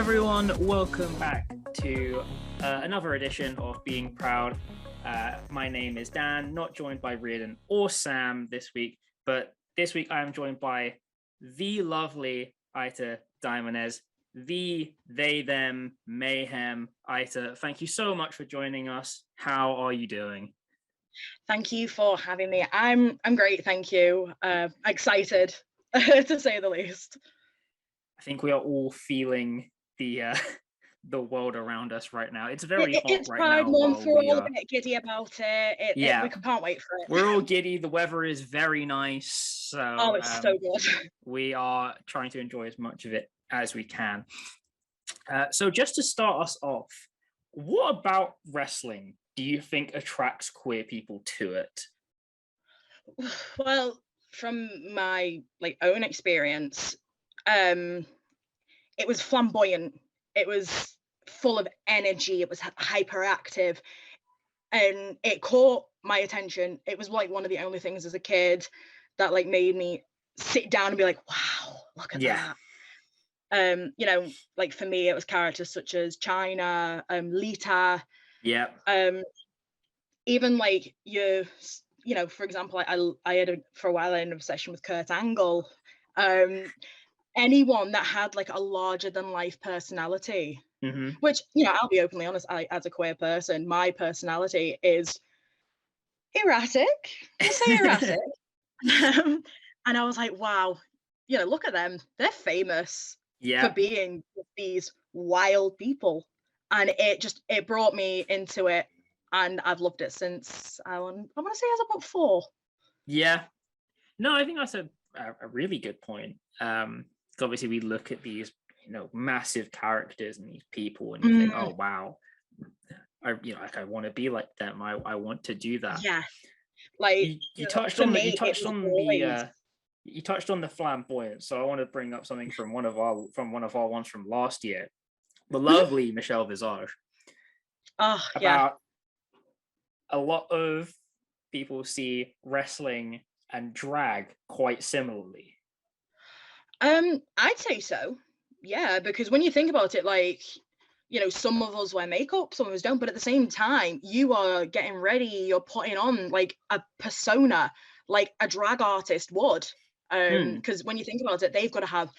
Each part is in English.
everyone, welcome back to another edition of Being Proud. My name is Dan, not joined by Reardon or Sam this week, but this week I am joined by the lovely AITA DAEMONES, the they them mayhem AITA. Thank you so much for joining us. How are you doing? Thank you for having me. I'm great, thank you. Excited to say the least. I think we are all feeling the world around us right now. It's very hot it's right Pride now. Month. We're all a bit giddy about it. Yeah, we can't wait for it. We're all giddy. The weather is very nice. So it's so good. We are trying to enjoy as much of it as we can. So just to start us off, what about wrestling do you think attracts queer people to it? Well, from my own experience, it was flamboyant. It was full of energy. It was hyperactive, and it caught my attention. It was one of the only things as a kid that made me sit down and be like, wow, look at that. For me, it was characters such as China, Lita. Yeah. Even for example, I had for a while an obsession with Kurt Angle. Anyone that had a larger than life personality, which I'll be openly honest, as a queer person, my personality is erratic. We'll say erratic. And I was like, wow, look at them. They're famous for being these wild people. And it brought me into it, and I've loved it since I want to say I was about 4. Yeah. No, I think that's a really good point. Obviously we look at these, massive characters and these people, and you think, oh wow, I want to be like them. I want to do that. Yeah. You touched on the flamboyance, so I want to bring up something from one of our ones from last year, the lovely Michelle Visage. About a lot of people see wrestling and drag quite similarly. I'd say so. Yeah, because when you think about it, some of us wear makeup, some of us don't, but at the same time, you are getting ready, you're putting on a persona like a drag artist would. Because when you think about it, they've got to have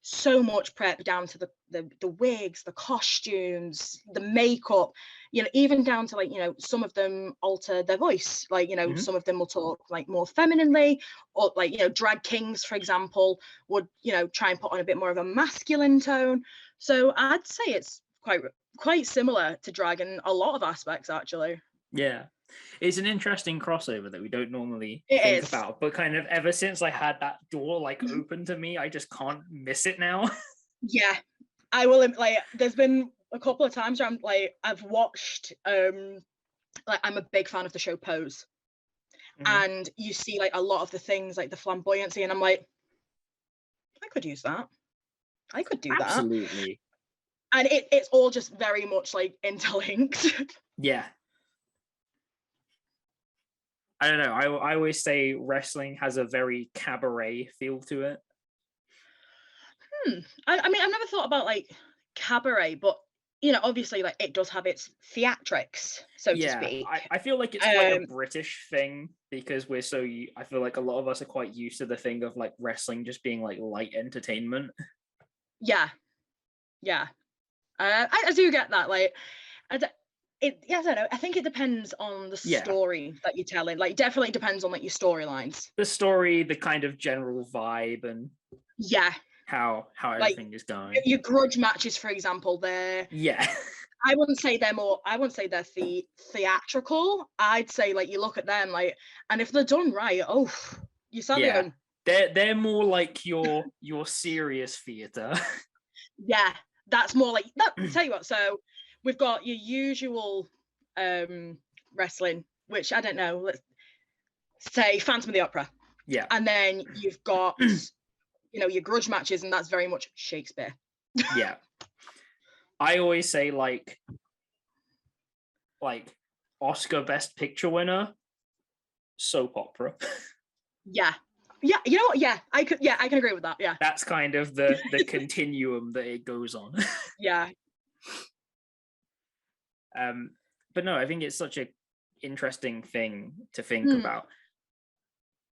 so much prep down to the wigs, the costumes, the makeup, even down to some of them alter their voice, some of them will talk more femininely, or drag kings, for example, would try and put on a bit more of a masculine tone. So I'd say it's quite similar to drag in a lot of aspects, actually. Yeah, it's an interesting crossover that we don't normally think about, but kind of ever since I had that door open to me, I just can't miss it now. Yeah, I will. There's been a couple of times where I've watched. I'm a big fan of the show Pose, and you see a lot of the things the flamboyancy, and I'm like, I could use that. I could do that. Absolutely. And it's all just very much interlinked. Yeah. I don't know. I always say wrestling has a very cabaret feel to it. I mean, I've never thought about cabaret, but obviously it does have its theatrics, so to speak. I feel like it's quite a British thing, because I feel like a lot of us are quite used to the thing of wrestling just being light entertainment. Yeah. I do get that. I don't know. I think it depends on the story that you're telling. Definitely depends on your storylines. The story, the kind of general vibe, and how everything is going. Your grudge matches, for example, they're I wouldn't say they're theatrical. I'd say you look at them and if they're done right, you start going. They're more like your serious theatre. Yeah, that's more that. Tell you what, so we've got your usual wrestling, which I don't know, let's say Phantom of the Opera. Yeah. And then you've got your grudge matches, and that's very much Shakespeare. Yeah. I always say Oscar Best Picture winner, soap opera. Yeah. Yeah, you know what? Yeah, I can agree with that. Yeah. That's kind of the continuum that it goes on. Yeah. But no, I think it's such a interesting thing to think Hmm. about.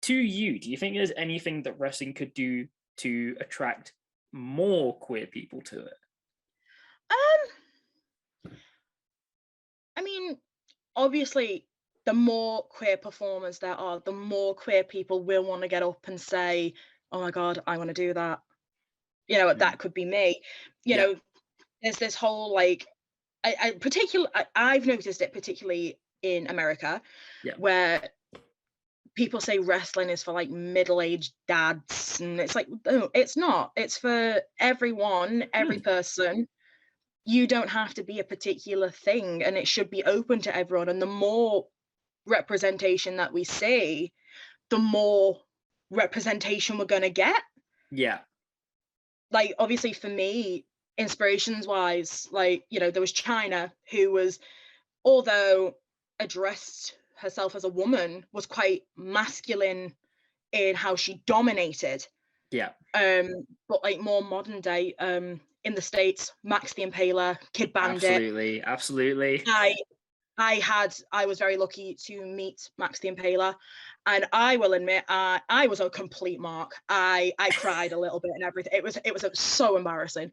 To you, do you think there's anything that wrestling could do to attract more queer people to it? I mean, obviously, the more queer performers there are, the more queer people will want to get up and say, "Oh my God, I want to do that." You know, Mm. that could be me. You Yeah, know, there's this whole like, I've noticed it particularly in America, yeah. where people say wrestling is for like middle-aged dads, and it's like, no, it's not. It's for everyone, every Hmm. person. You don't have to be a particular thing, and it should be open to everyone. And the more representation that we see, the more representation we're going to get. Yeah, Like, obviously, for me, inspirations wise, like, there was China, who was, although addressed herself as a woman, was quite masculine in how she dominated. yeah. But like more modern day, in the States, Max the Impaler, Kid Bandit. Absolutely, absolutely. I was very lucky to meet Max the Impaler, and I will admit, I was a complete mark. I cried a little bit and everything. It was so embarrassing.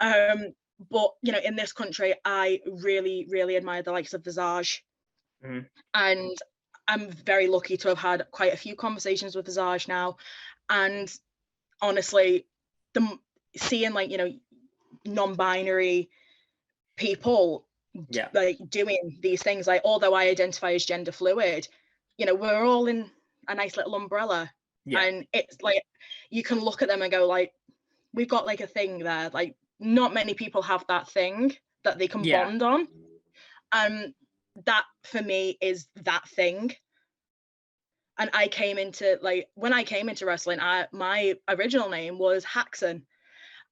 Um, but in this country, I really, really admire the likes of Visage, Mhm. and I'm very lucky to have had quite a few conversations with Visage now. And honestly, the seeing like non-binary people Yeah, like doing these things, like, although I identify as gender fluid, we're all in a nice little umbrella. yeah, And it's like, you can look at them and go like, we've got like a thing there. Like, not many people have that thing that they can yeah. bond on. And that for me is that thing. And I came into like, when I came into wrestling, my original name was Haxon,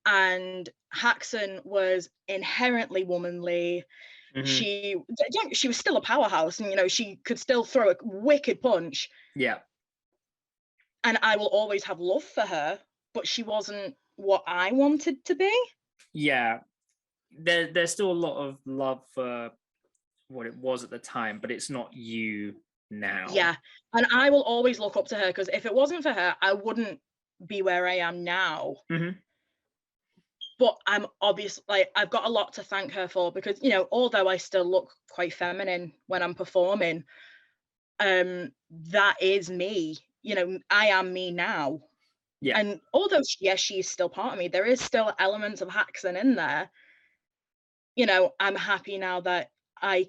and Haxon was inherently womanly. Hmm. She was still a powerhouse, and she could still throw a wicked punch, Yeah, and I will always have love for her, but she wasn't what I wanted to be. yeah. There's still a lot of love for what it was at the time, but it's not you now. Yeah, and I will always look up to her, because if it wasn't for her, I wouldn't be where I am now. Hmm. But I'm obvious, like, I've got a lot to thank her for, because although I still look quite feminine when I'm performing, that is me. I am me now. Yeah, And although yes, she's still part of me, there is still elements of Haxon in there. I'm happy now that I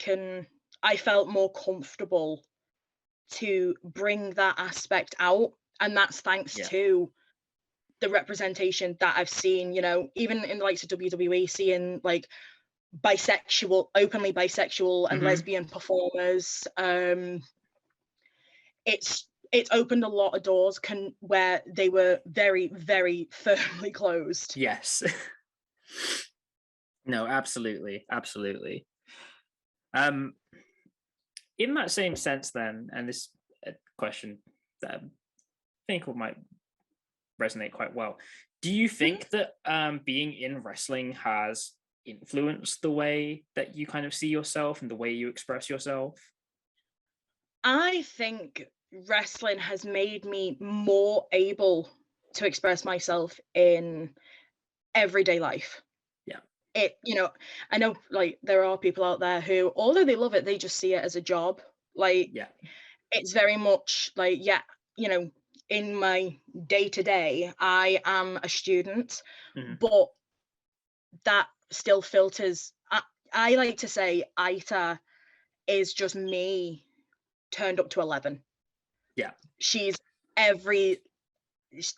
felt more comfortable to bring that aspect out, and that's thanks yeah. to the representation that I've seen, even in the likes of WWE, seeing like openly bisexual and Hmm. lesbian performers. It's opened a lot of doors where they were very, very firmly closed. Yes. No, absolutely, absolutely. Um, in that same sense, then, and this question that I think might resonate quite well. Do you Mhm. think that being in wrestling has influenced the way that you kind of see yourself and the way you express yourself? I think wrestling has made me more able to express myself in everyday life. Yeah, I know, like, there are people out there who, although they love it, they just see it as a job. Like, yeah, it's very much like, yeah, you know, in my day to day, I am a student, mhm, but that still filters. I like to say Aita is just me turned up to 11. yeah. She's every, sh-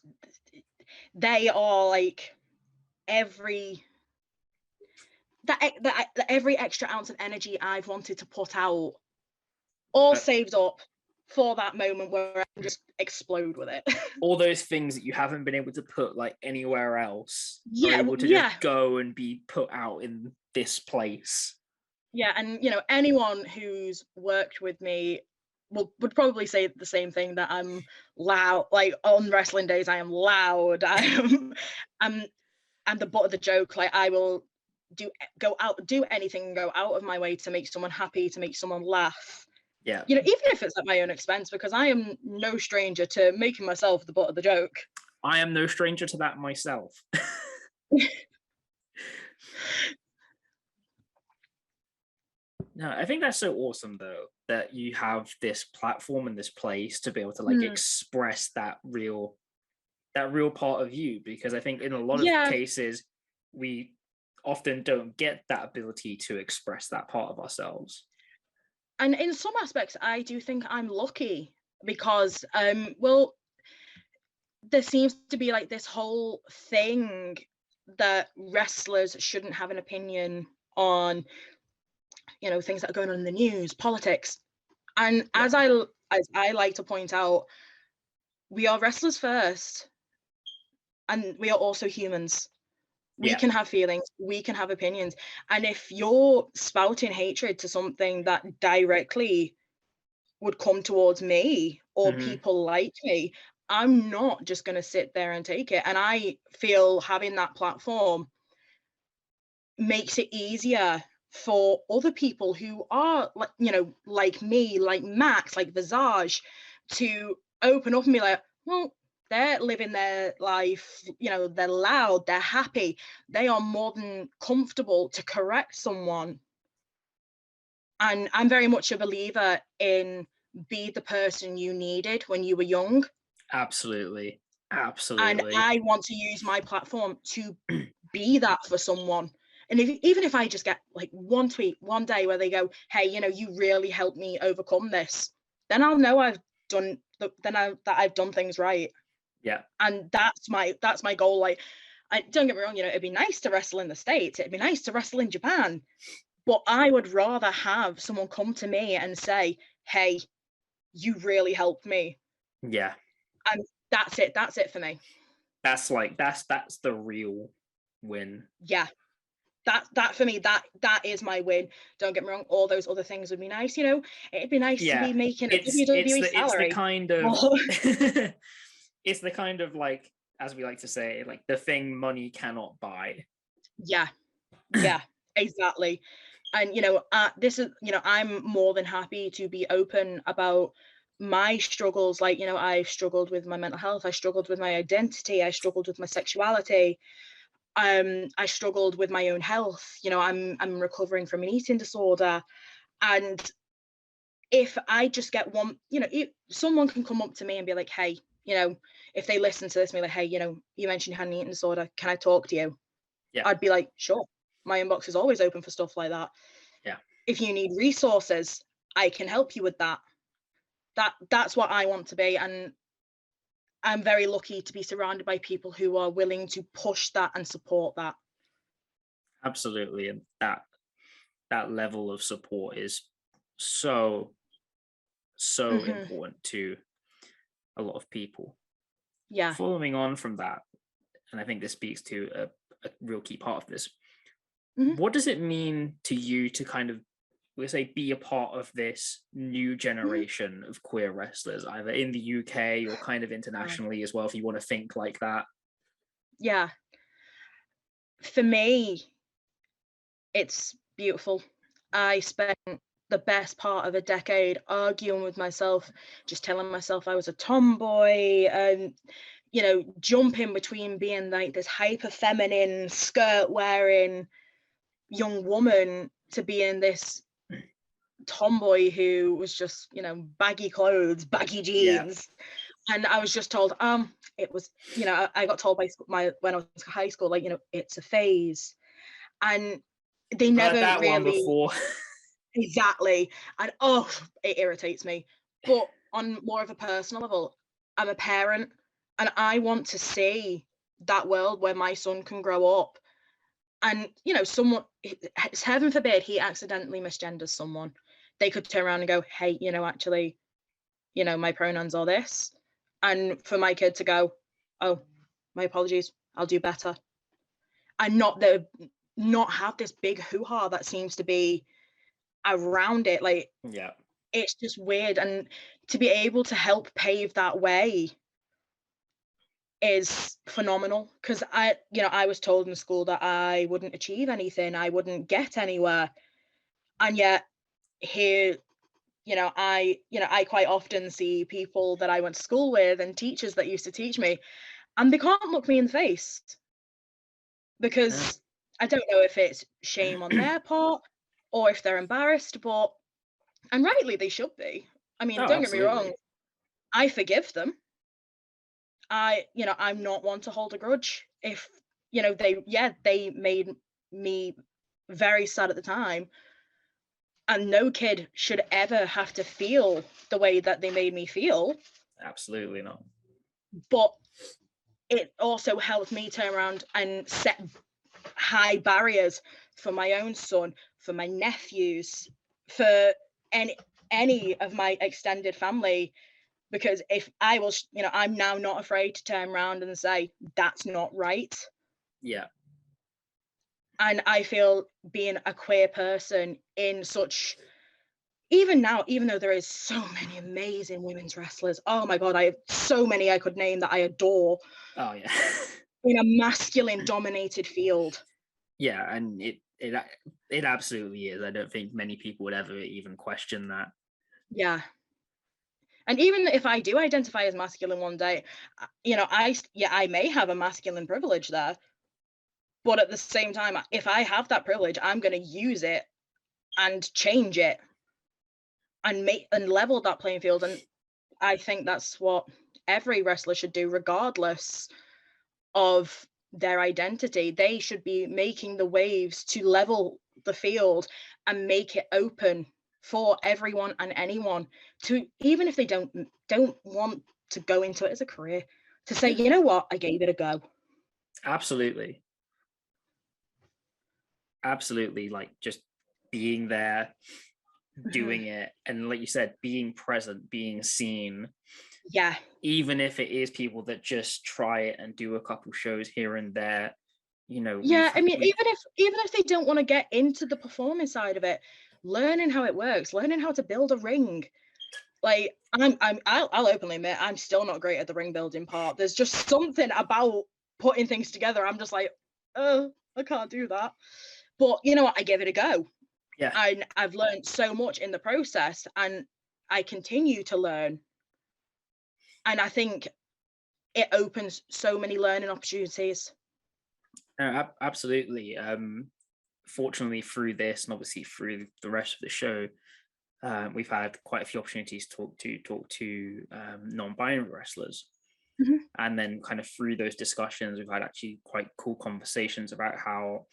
they are like every, that every extra ounce of energy I've wanted to put out, all But saved up for that moment where I can just explode with it. all those things that you haven't been able to put like anywhere else are Yeah, able to just yeah, go and be put out in this place. yeah. And anyone who's worked with me, would probably say the same thing, that I'm loud. Like on wrestling days, I am loud. I'm I'm the butt of the joke. Like I will do anything, go out of my way to make someone happy, to make someone laugh. Yeah. Even if it's at my own expense, because I am no stranger to making myself the butt of the joke. I am no stranger to that myself. No, I think that's so awesome though, that you have this platform and this place to be able to like express that real part of you, because I think in a lot of cases we often don't get that ability to express that part of ourselves. And in some aspects, I do think I'm lucky, because well, there seems to be like this whole thing that wrestlers shouldn't have an opinion on, things that are going on in the news, politics. And as I like to point out, we are wrestlers first, and we are also humans. We can have feelings, we can have opinions. And if you're spouting hatred to something that directly would come towards me or people like me, I'm not just going to sit there and take it. And I feel having that platform makes it easier for other people who are like, like me, like Max, like Visage, to open up and be like, well, they're living their life, they're loud, they're happy, they are more than comfortable to correct someone. And I'm very much a believer in be the person you needed when you were young. Absolutely. And I want to use my platform to be that for someone. And even if I just get like one tweet one day where they go, hey, you really helped me overcome this, then I'll know I've done things right. Yeah. And that's my goal. Like, don't get me wrong, it'd be nice to wrestle in the States, it'd be nice to wrestle in Japan, but I would rather have someone come to me and say, hey, you really helped me. Yeah. And that's it for me. That's the real win. Yeah. That for me, that is my win. Don't get me wrong, all those other things would be nice, it'd be nice to be making a WWE salary. It's the kind of it's the kind of, like, as we like to say, like the thing money cannot buy. Yeah, exactly. And this is, I'm more than happy to be open about my struggles. Like, I've struggled with my mental health, I struggled with my identity, I struggled with my sexuality. I struggled with my own health. I'm recovering from an eating disorder. And if I just get one, if someone can come up to me and be like, hey, if they listen to this and be like, hey, you mentioned you had an eating disorder, can I talk to you? Yeah. I'd be like, sure. My inbox is always open for stuff like that. Yeah. If you need resources, I can help you with that. That's what I want to be. And I'm very lucky to be surrounded by people who are willing to push that and support that. Absolutely. And that level of support is so important to a lot of people. Yeah. Following on from that, and I think this speaks to a real key part of this, what does it mean to you to kind of, let's say, be a part of this new generation of queer wrestlers, either in the UK or kind of internationally as well, if you want to think like that? Yeah. For me, it's beautiful. I spent the best part of a decade arguing with myself, just telling myself I was a tomboy, and jumping between being like this hyper feminine skirt wearing young woman to being this tomboy who was just baggy clothes, baggy jeans. And I was just told it was I got told by when I was in high school, like, it's a phase. And they never that really one before. Exactly. And it irritates me. But on more of a personal level, I'm a parent and I want to see that world where my son can grow up. And someone, heaven forbid, he accidentally misgenders someone, they could turn around and go, hey, actually, my pronouns are this. And for my kid to go, oh, my apologies, I'll do better. And not have this big hoo-ha that seems to be around it. Like, it's just weird, and to be able to help pave that way is phenomenal, because I was told in school that I wouldn't achieve anything, I wouldn't get anywhere, and yet here, I quite often see people that I went to school with and teachers that used to teach me, and they can't look me in the face Yeah. because I don't know if it's shame on their part or if they're embarrassed, but and rightly they should be. I mean, Oh, don't get me wrong, absolutely. I forgive them. I'm not one to hold a grudge. If, they made me very sad at the time, and no kid should ever have to feel the way that they made me feel, Absolutely not. but it also helped me turn around and set high barriers for my own son, for my nephews, for any of my extended family. Because if I was, I'm now not afraid to turn around and say that's not right. Yeah. And I feel being a queer person in such, even now, even though there is so many amazing women's wrestlers, oh my god, I have so many I could name that I adore, Oh yeah. in a masculine dominated field. Yeah, and it absolutely is. I don't think many people would ever even question that. Yeah. And even if I do identify as masculine one day, I may have a masculine privilege there, but at the same time, if I have that privilege, I'm going to use it and change it and make and level that playing field. And I think that's what every wrestler should do, regardless of their identity. They should be making the waves to level the field and make it open for everyone and anyone to, even if they don't want to go into it as a career, to say, Yeah, you know what, I gave it a go. absolutely. Absolutely. Like just being there, Mhm. doing it, and like you said, being present, being seen, Yeah. even if it is people that just try it and do a couple shows here and there. Yeah, I mean, We've even if they don't want to get into the performing side of it, learning how it works, learning how to build a ring. Like I'll openly admit I'm still not great at the ring building part. There's just something about putting things together. I'm just like, oh, I can't do that. But you know what? I give it a go. yeah. And I've learned so much in the process, and I continue to learn. And I think it opens so many learning opportunities. No, absolutely. Fortunately, through this and obviously through the rest of the show, we've had quite a few opportunities to talk to non-binary wrestlers, Mhm. and then kind of through those discussions, we've had actually quite cool conversations about how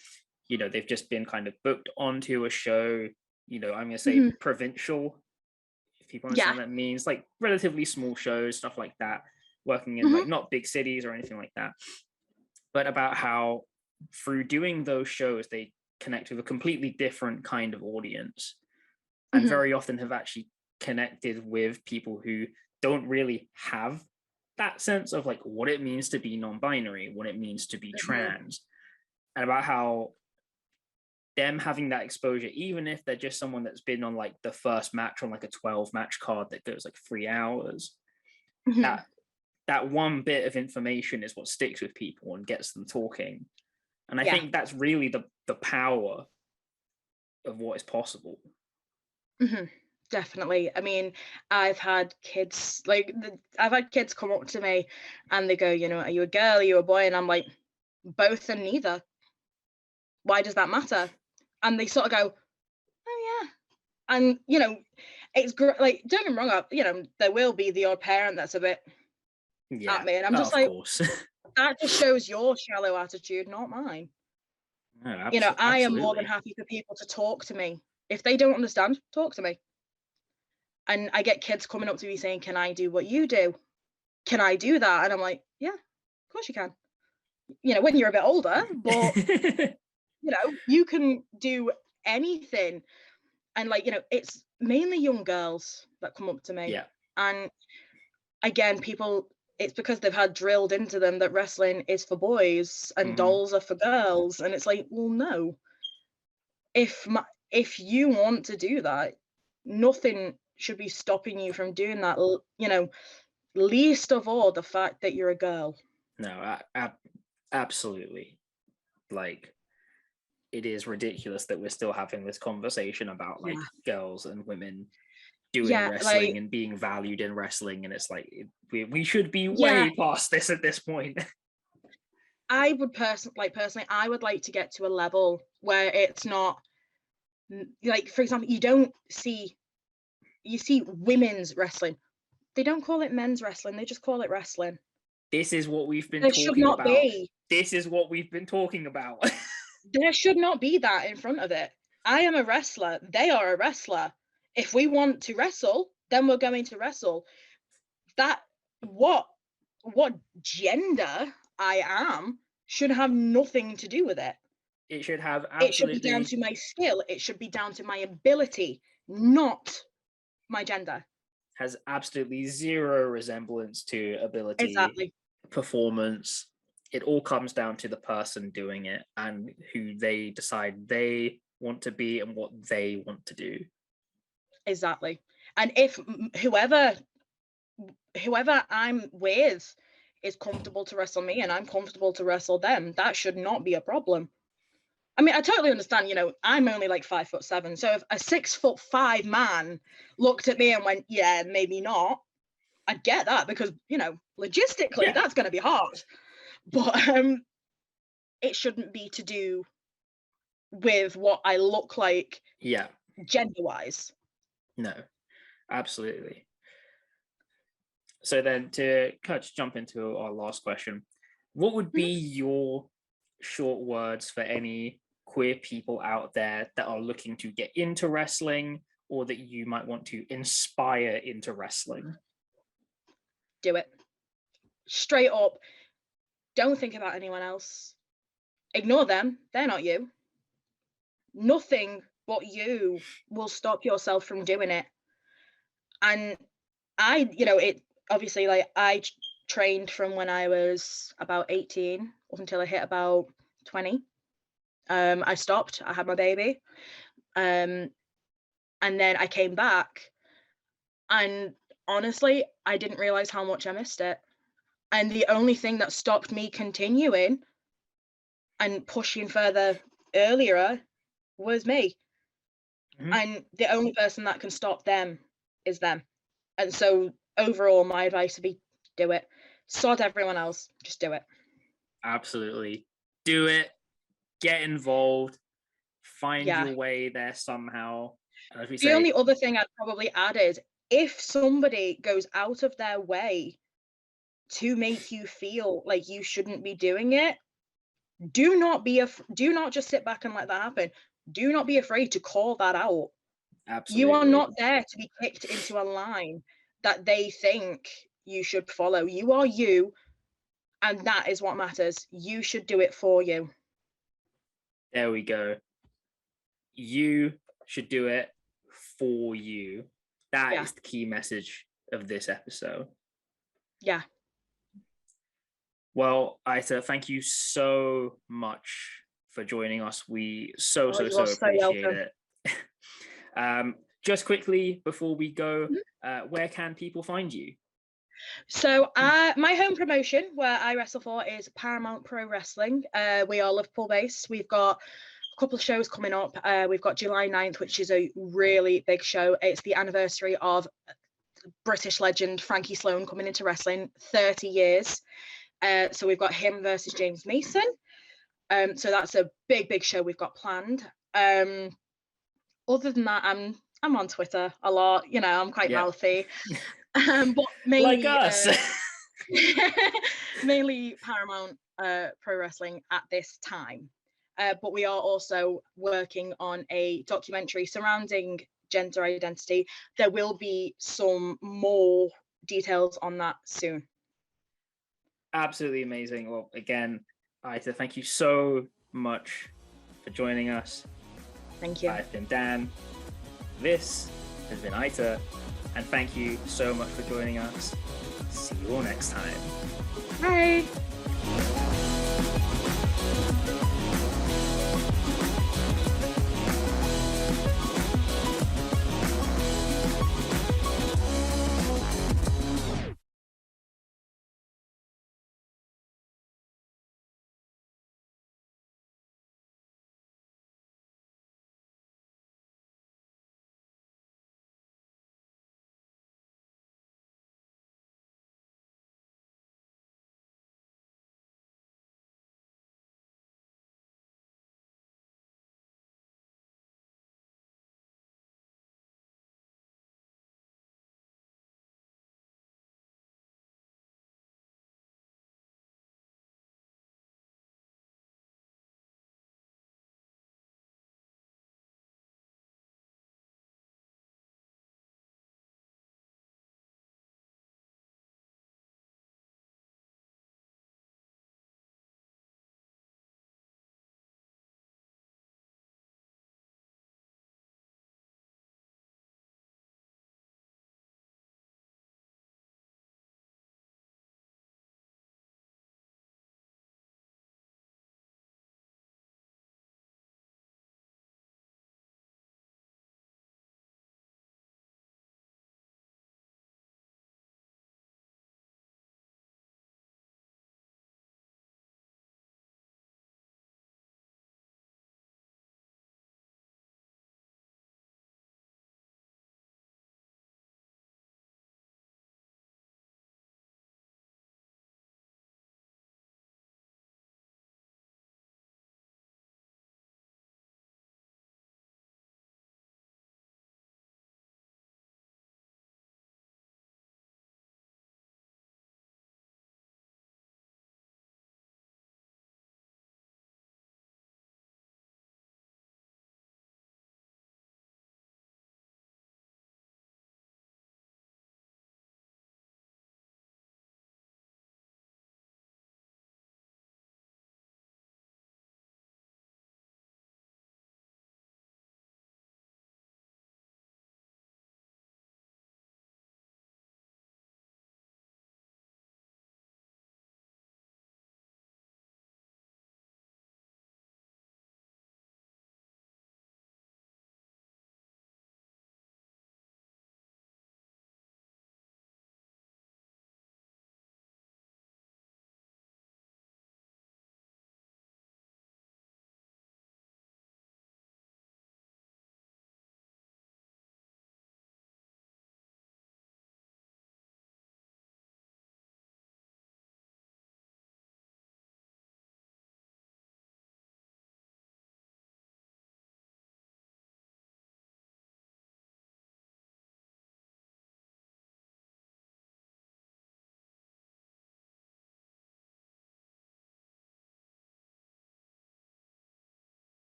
they've just been kind of booked onto a show. I'm going to say Mhm. provincial, if people Yeah. understand what that means, like relatively small shows, stuff like that, working in Mhm. like not big cities or anything like that, but about how through doing those shows they connect with a completely different kind of audience, and Mhm. very often have actually connected with people who don't really have that sense of like what it means to be non-binary, what it means to be Mhm. trans, and about how them having that exposure, even if they're just someone that's been on like the first match on like a 12 match card that goes like 3 hours, Mhm. that one bit of information is what sticks with people and gets them talking. And I Yeah. think that's really the power of what is possible. Mhm. Definitely. I mean, I've had kids I've had kids come up to me and they go, are you a girl? Are you a boy? And I'm like, both and neither. Why does that matter? And they sort of go, oh yeah. And it's great. Like, don't get me wrong. There will be the odd parent that's a bit at Yeah. me, and I'm Oh, just of like, course. that just shows your shallow attitude, not mine. No, I am more than absolutely. happy for people to talk to me. If they don't understand, talk to me. And I get kids coming up to me saying, "Can I do what you do? Can I do that?" And I'm like, "Yeah, of course you can." When you're a bit older, but you can do anything. And it's mainly young girls that come up to me. Yeah. And again, people, it's because they've had drilled into them that wrestling is for boys and Hmm. dolls are for girls. And it's like, well, no. If you want to do that, nothing should be stopping you from doing that. You know, least of all the fact that you're a girl. No, absolutely. Like, it is ridiculous that we're still having this conversation about like girls and women doing wrestling like, and being valued in wrestling, and it's like we should be way past this at this point. I would personally, I would like to get to a level where it's not like, for example, you see women's wrestling. They don't call it men's wrestling, they just call it wrestling. This is what we've been There talking should not about. be. This is what we've been talking about. There should not be that in front of it. I am a wrestler. They are a wrestler. If we want to wrestle, then we're going to wrestle. That what gender I am should have nothing to do with it. It should have absolutely. It should be down to my skill. It should be down to my ability, not my gender. Has absolutely zero resemblance to ability, performance. It all comes down to the person doing it and who they decide they want to be and what they want to do. Exactly. And if whoever I'm with is comfortable to wrestle me and I'm comfortable to wrestle them, that should not be a problem. I mean, I totally understand, you know, I'm only like 5'7". So if a 6'5" man looked at me and went, yeah, maybe not, I'd get that, because, you know, logistically, that's going to be hard. But it shouldn't be to do with what I look like, gender-wise. No, absolutely. So then to jump into our last question, what would be your short words for any queer people out there that are looking to get into wrestling, or that you might want to inspire into wrestling? Do it. Straight up. Don't think about anyone else. Ignore them. They're not you. Nothing but you will stop yourself from doing it. And I, you know, it obviously, like, I trained from when I was about 18 up until I hit about 20. I stopped. I had my baby. And then I came back. And honestly, I didn't realize how much I missed it. And the only thing that stopped me continuing and pushing further earlier was me. And the only person that can stop them is them. And so overall, my advice would be, do it. Sod everyone else, just do it. Absolutely. Do it. Get involved. Find your way there somehow. The only other thing I'd probably add is, if somebody goes out of their way to make you feel like you shouldn't be doing it, do not just sit back and let that happen. Do not be afraid to call that out. Absolutely. You are not there to be kicked into a line that they think you should follow. You are you, and that is what matters. You should do it for you. There we go. You should do it for you. That is the key message of this episode. Yeah. Well, AITA, thank you so much for joining us. We so appreciate it. Just quickly before we go, where can people find you? So my home promotion where I wrestle for is Paramount Pro Wrestling. We are Liverpool based. We've got a couple of shows coming up. We've got July 9th, which is a really big show. It's the anniversary of British legend Frankie Sloan coming into wrestling, 30 years. So we've got him versus James Mason. So that's a big show we've got planned. Other than that, I'm on Twitter a lot. You know, I'm quite mouthy. But mainly, like us. mainly Paramount Pro Wrestling at this time. But we are also working on a documentary surrounding gender identity. There will be some more details on that soon. Absolutely amazing. Well, again, AITA, thank you so much for joining us. Thank you. I've been Dan. This has been AITA, and thank you so much for joining us. See you all next time. Bye.